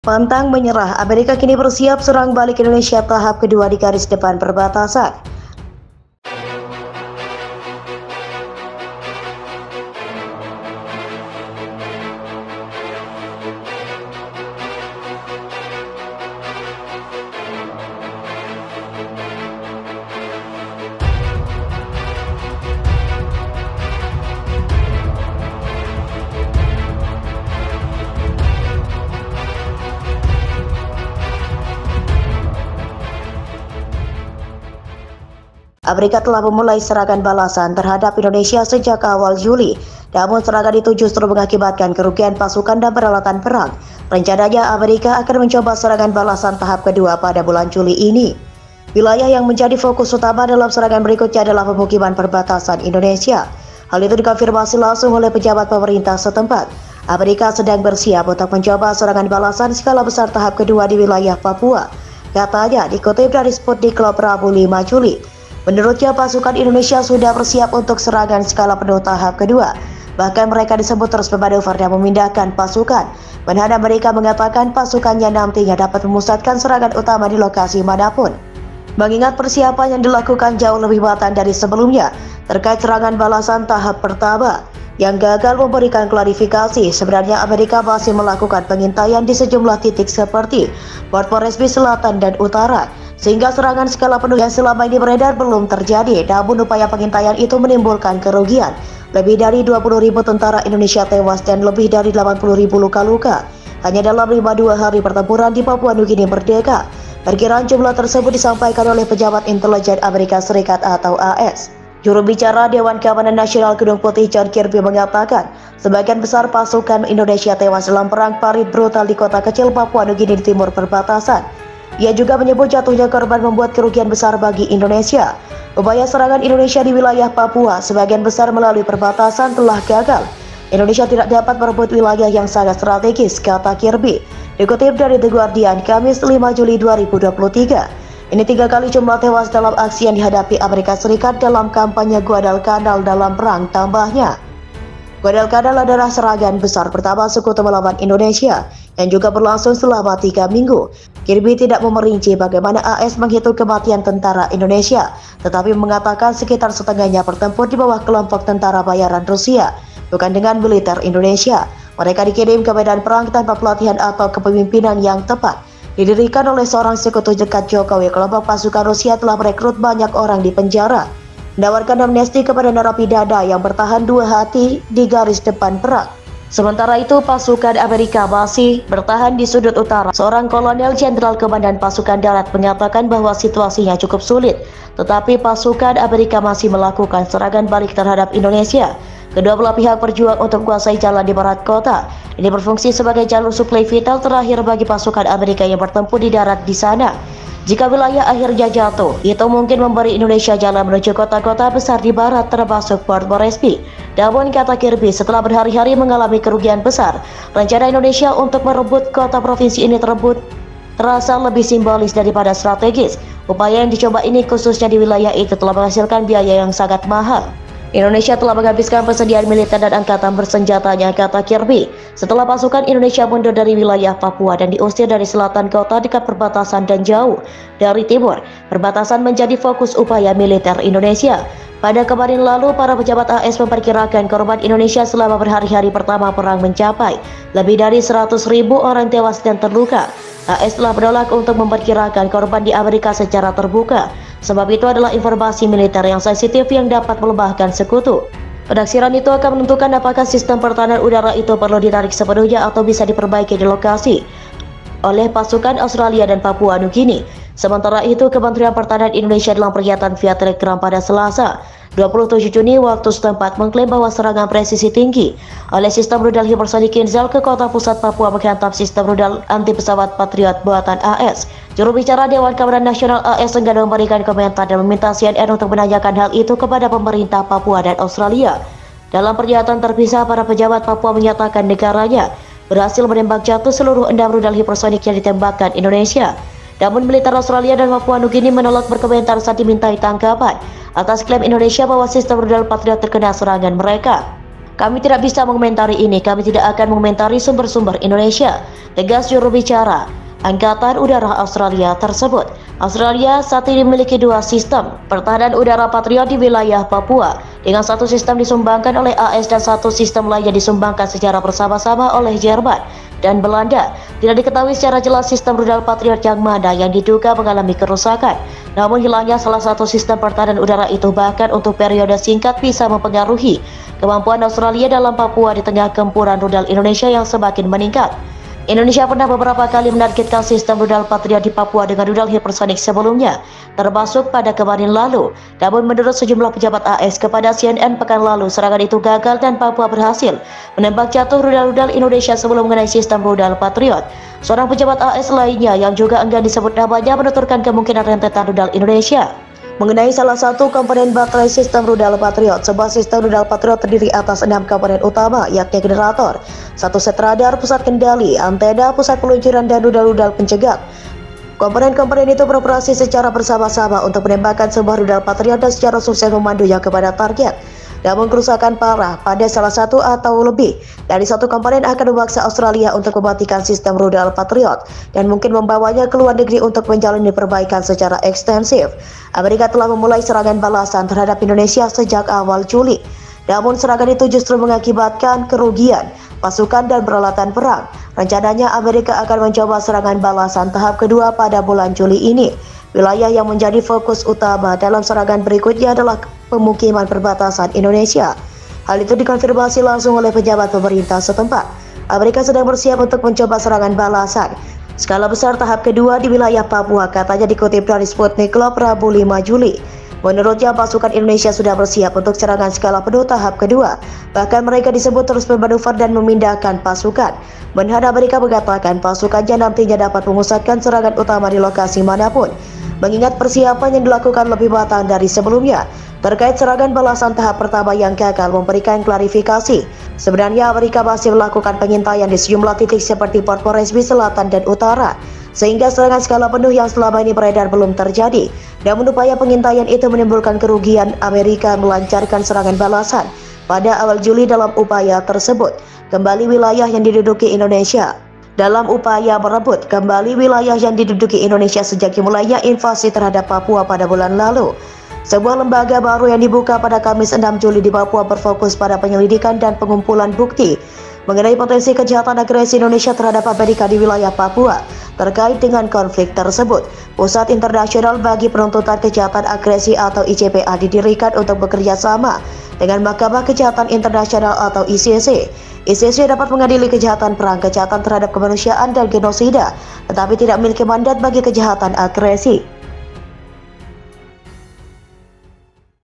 Pantang menyerah, Amerika kini bersiap serang balik Indonesia tahap kedua di garis depan perbatasan. Amerika telah memulai serangan balasan terhadap Indonesia sejak awal Juli. Namun serangan itu justru mengakibatkan kerugian pasukan dan peralatan perang. Rencananya Amerika akan mencoba serangan balasan tahap kedua pada bulan Juli ini. Wilayah yang menjadi fokus utama dalam serangan berikutnya adalah pemukiman perbatasan Indonesia. Hal itu dikonfirmasi langsung oleh pejabat pemerintah setempat. Amerika sedang bersiap untuk mencoba serangan balasan skala besar tahap kedua di wilayah Papua. Katanya dikutip dari Sputnik Rabu 5 Juli. Menurutnya pasukan Indonesia sudah bersiap untuk serangan skala penuh tahap kedua. Bahkan mereka disebut terus bermanuver dan memindahkan pasukan. Menhadap mereka mengatakan pasukannya nantinya dapat memusatkan serangan utama di lokasi manapun. Mengingat persiapan yang dilakukan jauh lebih matang dari sebelumnya terkait serangan balasan tahap pertama yang gagal memberikan klarifikasi, sebenarnya Amerika masih melakukan pengintaian di sejumlah titik seperti Port Moresby Selatan dan Utara. Sehingga serangan skala penuh yang selama ini beredar belum terjadi, namun upaya pengintaian itu menimbulkan kerugian. Lebih dari 20.000 tentara Indonesia tewas dan lebih dari 80.000 luka-luka hanya dalam 52 hari pertempuran di Papua Nugini merdeka. Perkiraan jumlah tersebut disampaikan oleh pejabat intelijen Amerika Serikat atau AS. Juru bicara Dewan Keamanan Nasional Gedung Putih John Kirby mengatakan, sebagian besar pasukan Indonesia tewas dalam perang parit brutal di kota kecil Papua Nugini di timur perbatasan. Ia juga menyebut jatuhnya korban membuat kerugian besar bagi Indonesia. Upaya serangan Indonesia di wilayah Papua sebagian besar melalui perbatasan telah gagal. Indonesia tidak dapat merebut wilayah yang sangat strategis, kata Kirby. Dikutip dari The Guardian, Kamis 5 Juli 2023. Ini 3 kali jumlah tewas dalam aksi yang dihadapi Amerika Serikat dalam kampanye Guadalcanal dalam perang, tambahnya. Guadalcanal adalah serangan besar pertama sekutu melawan Indonesia yang juga berlangsung selama 3 minggu. Kirby tidak memerinci bagaimana AS menghitung kematian tentara Indonesia, tetapi mengatakan sekitar setengahnya bertempur di bawah kelompok tentara bayaran Rusia, bukan dengan militer Indonesia. Mereka dikirim ke medan perang tanpa pelatihan atau kepemimpinan yang tepat. Didirikan oleh seorang sekutu dekat Jokowi, kelompok pasukan Rusia telah merekrut banyak orang di penjara, menawarkan amnesti kepada narapidana yang bertahan 2 hati di garis depan perang. Sementara itu, pasukan Amerika masih bertahan di sudut utara. Seorang kolonel jenderal komandan pasukan darat mengatakan bahwa situasinya cukup sulit, tetapi pasukan Amerika masih melakukan serangan balik terhadap Indonesia. Kedua belah pihak berjuang untuk menguasai jalan di barat kota. Ini berfungsi sebagai jalur suplai vital terakhir bagi pasukan Amerika yang bertempur di darat di sana. Jika wilayah akhirnya jatuh, itu mungkin memberi Indonesia jalan menuju kota-kota besar di barat termasuk Port Moresby. Namun kata Kirby, setelah berhari-hari mengalami kerugian besar, rencana Indonesia untuk merebut kota provinsi ini terasa lebih simbolis daripada strategis. Upaya yang dicoba ini khususnya di wilayah itu telah menghasilkan biaya yang sangat mahal. Indonesia telah menghabiskan persediaan militer dan angkatan bersenjatanya, kata Kirby. Setelah pasukan Indonesia mundur dari wilayah Papua dan diusir dari selatan kota dekat perbatasan dan jauh dari timur, perbatasan menjadi fokus upaya militer Indonesia. Pada kemarin lalu, para pejabat AS memperkirakan korban Indonesia selama berhari-hari pertama perang mencapai lebih dari 100.000 orang tewas dan terluka. AS telah menolak untuk memperkirakan korban di Amerika secara terbuka. Sebab itu adalah informasi militer yang sensitif yang dapat melemahkan sekutu. Penaksiran itu akan menentukan apakah sistem pertahanan udara itu perlu ditarik sepenuhnya atau bisa diperbaiki di lokasi oleh pasukan Australia dan Papua Nugini. Sementara itu, Kementerian Pertahanan Indonesia dalam pernyataan via Telegram pada Selasa 27 Juni waktu setempat mengklaim bahwa serangan presisi tinggi oleh sistem rudal hipersonik Kinzhal ke kota pusat Papua menghantam sistem rudal anti pesawat Patriot buatan AS. Juru bicara Dewan Keamanan Nasional AS enggan memberikan komentar dan meminta CNN untuk menanyakan hal itu kepada pemerintah Papua dan Australia. Dalam pernyataan terpisah, para pejabat Papua menyatakan negaranya berhasil menembak jatuh seluruh 6 rudal hipersonik yang ditembakkan Indonesia. Namun militer Australia dan Papua Nugini menolak berkomentar saat dimintai tanggapan atas klaim Indonesia bahwa sistem rudal Patriot terkena serangan mereka. Kami tidak bisa mengomentari ini, kami tidak akan mengomentari sumber-sumber Indonesia, tegas juru bicara Angkatan Udara Australia tersebut. Australia saat ini memiliki dua sistem pertahanan udara Patriot di wilayah Papua, dengan satu sistem disumbangkan oleh AS dan satu sistem lainnya disumbangkan secara bersama-sama oleh Jerman dan Belanda. Tidak diketahui secara jelas sistem rudal Patriot yang mana yang diduga mengalami kerusakan. Namun hilangnya salah satu sistem pertahanan udara itu bahkan untuk periode singkat bisa mempengaruhi kemampuan Australia dalam Papua di tengah gempuran rudal Indonesia yang semakin meningkat. Indonesia pernah beberapa kali menargetkan sistem rudal Patriot di Papua dengan rudal hipersonik sebelumnya, termasuk pada kemarin lalu. Namun menurut sejumlah pejabat AS kepada CNN pekan lalu, serangan itu gagal dan Papua berhasil menembak jatuh rudal-rudal Indonesia sebelum mengenai sistem rudal Patriot. Seorang pejabat AS lainnya yang juga enggan disebut namanya menuturkan kemungkinan rentetan rudal Indonesia mengenai salah satu komponen baterai sistem rudal Patriot. Sebuah sistem rudal Patriot terdiri atas 6 komponen utama, yakni generator, satu set radar, pusat kendali, antena, pusat peluncuran, dan rudal-rudal pencegat. Komponen-komponen itu beroperasi secara bersama-sama untuk menembakkan sebuah rudal Patriot dan secara sukses memandunya kepada target. Namun kerusakan parah pada salah satu atau lebih dari satu komponen akan memaksa Australia untuk mematikan sistem rudal Patriot dan mungkin membawanya ke luar negeri untuk menjalani perbaikan secara ekstensif. Amerika telah memulai serangan balasan terhadap Indonesia sejak awal Juli. Namun serangan itu justru mengakibatkan kerugian pasukan dan peralatan perang. Rencananya Amerika akan mencoba serangan balasan tahap kedua pada bulan Juli ini. Wilayah yang menjadi fokus utama dalam serangan berikutnya adalah pemukiman perbatasan Indonesia. Hal itu dikonfirmasi langsung oleh pejabat pemerintah setempat. Amerika sedang bersiap untuk mencoba serangan balasan skala besar tahap kedua di wilayah Papua, katanya dikutip dari Sputnik Global Rabu 5 Juli. Menurutnya pasukan Indonesia sudah bersiap untuk serangan skala penuh tahap kedua. Bahkan mereka disebut terus bermanuver dan memindahkan pasukan. Menhan Amerika mengatakan pasukannya nantinya dapat memusatkan serangan utama di lokasi manapun, mengingat persiapan yang dilakukan lebih matang dari sebelumnya. Terkait serangan balasan tahap pertama yang gagal, memberikan klarifikasi. Sebenarnya Amerika masih melakukan pengintaian di sejumlah titik seperti Port Moresby Selatan dan Utara, sehingga serangan skala penuh yang selama ini beredar belum terjadi. Namun upaya pengintaian itu menimbulkan kerugian. Amerika melancarkan serangan balasan pada awal Juli dalam upaya tersebut kembali wilayah yang diduduki Indonesia. Dalam upaya merebut kembali wilayah yang diduduki Indonesia sejak dimulainya invasi terhadap Papua pada bulan lalu. Sebuah lembaga baru yang dibuka pada Kamis 6 Juli di Papua berfokus pada penyelidikan dan pengumpulan bukti mengenai potensi kejahatan agresi Indonesia terhadap Amerika di wilayah Papua. Terkait dengan konflik tersebut, Pusat Internasional bagi Penuntutan Kejahatan Agresi atau ICPA didirikan untuk bekerja sama dengan Mahkamah Kejahatan Internasional atau ICC. ICC dapat mengadili kejahatan perang, kejahatan terhadap kemanusiaan, dan genosida, tetapi tidak memiliki mandat bagi kejahatan agresi.